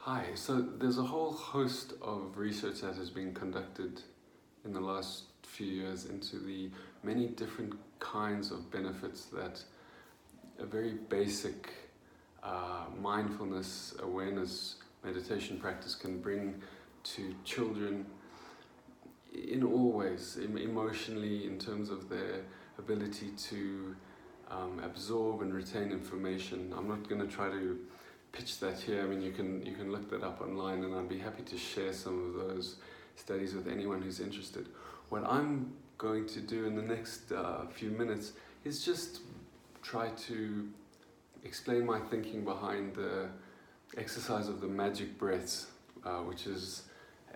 Hi, so there's a whole host of research that has been conducted in the last few years into the many different kinds of benefits that a very basic mindfulness, awareness, meditation practice can bring to children in all ways, emotionally, in terms of their ability to absorb and retain information. I'm not going to try to pitch that here. I mean, you can look that up online, and I'd be happy to share some of those studies with anyone who's interested. What I'm going to do in the next few minutes is just try to explain my thinking behind the exercise of the Magic Britz, which is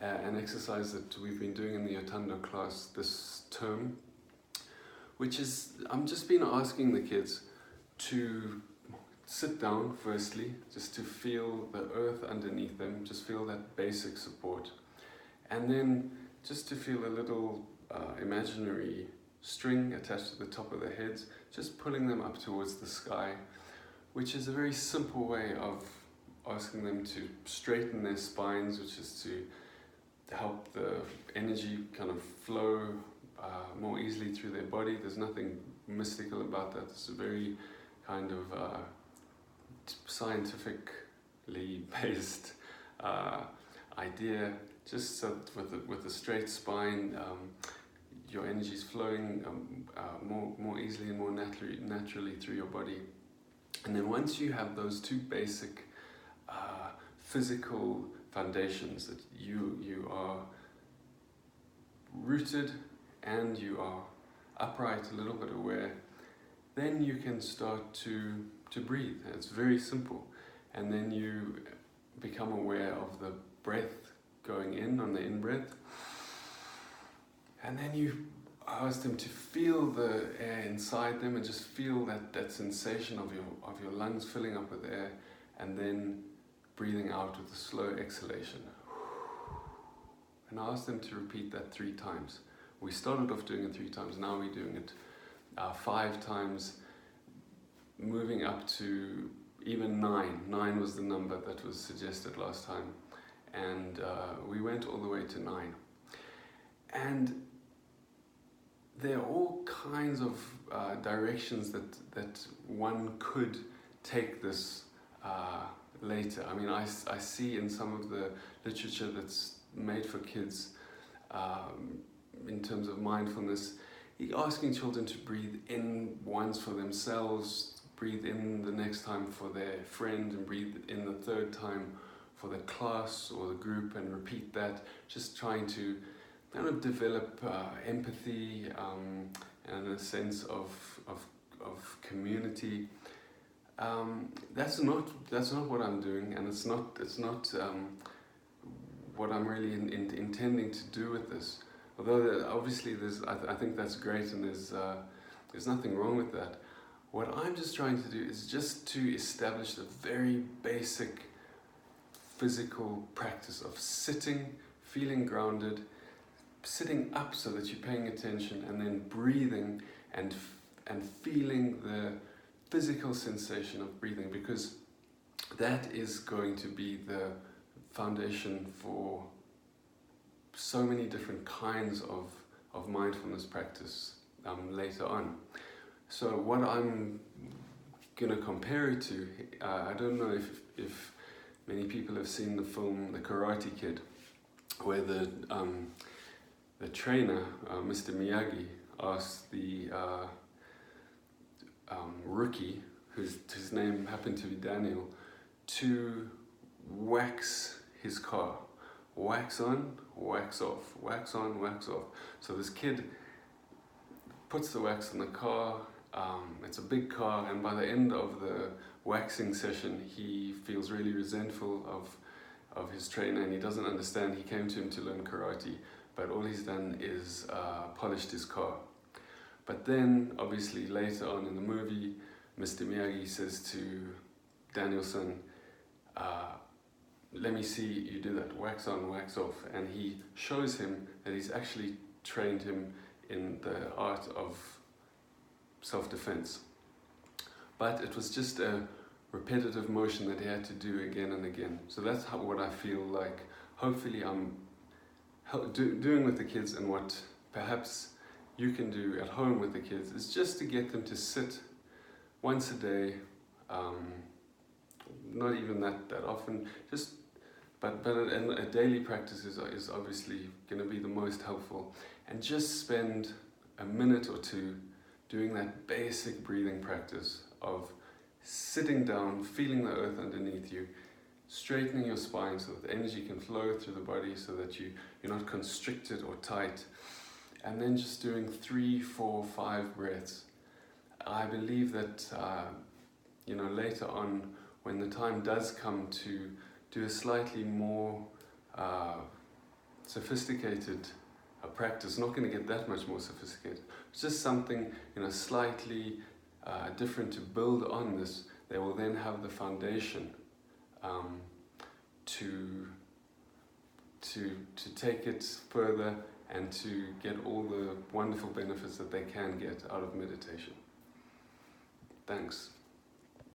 an exercise that we've been doing in the Yotando class this term, which is, I'm just been asking the kids to sit down firstly, just to feel the earth underneath them, just feel that basic support, and then just to feel a little imaginary string attached to the top of their heads, just pulling them up towards the sky, which is a very simple way of asking them to straighten their spines, which is to help the energy kind of flow more easily through their body. There's nothing mystical about that. It's a very kind of scientifically based idea. Just so with a straight spine, your energy is flowing more easily and more naturally through your body. And then once you have those two basic physical foundations, that you are rooted and you are upright, a little bit aware, then you can start to breathe. It's very simple. And then you become aware of the breath going in on the in-breath. And then you ask them to feel the air inside them and just feel that sensation of your lungs filling up with air, and then breathing out with a slow exhalation. And I ask them to repeat that 3 times. We started off doing it 3 times, now we're doing it 5 times, moving up to even 9. 9 was the number that was suggested last time, and we went all the way to 9. And there are all kinds of directions that one could take this later. I mean, I see in some of the literature that's made for kids in terms of mindfulness, asking children to breathe in once for themselves, breathe in the next time for their friend, and breathe in the 3rd time for the class or the group, and repeat that, just trying to kind of develop empathy and a sense of community. That's not what I'm doing, and it's not what I'm really intending to do with this. Although obviously I think that's great, and there's nothing wrong with that. What I'm just trying to do is just to establish the very basic physical practice of sitting, feeling grounded, sitting up so that you're paying attention, and then breathing and feeling the physical sensation of breathing, because that is going to be the foundation for so many different kinds of mindfulness practice later on. So what I'm going to compare it to, I don't know if many people have seen the film The Karate Kid, where the trainer, Mr. Miyagi, asked the rookie, whose name happened to be Daniel, to wax his car. Wax on, wax off, wax on, wax off. So this kid puts the wax on the car. It's a big car, and by the end of the waxing session, he feels really resentful of his trainer, and he doesn't understand. He came to him to learn karate, but all he's done is polished his car. But then, obviously, later on in the movie, Mr. Miyagi says to Danielson, let me see you do that, wax on, wax off. And he shows him that he's actually trained him in the art of self-defense. But it was just a repetitive motion that he had to do again and again. So that's what I feel like hopefully I'm doing with the kids, and what perhaps you can do at home with the kids is just to get them to sit once a day, not even that often, just but a daily practice is obviously going to be the most helpful, and just spend a minute or two doing that basic breathing practice of sitting down, feeling the earth underneath you, straightening your spine so that the energy can flow through the body, so that you're not constricted or tight, and then just doing 3, 4, 5 breaths. I believe that later on, when the time does come to do a slightly more sophisticated practice, not going to get that much more sophisticated, it's just something slightly different to build on this. They will then have the foundation to take it further and to get all the wonderful benefits that they can get out of meditation. Thanks.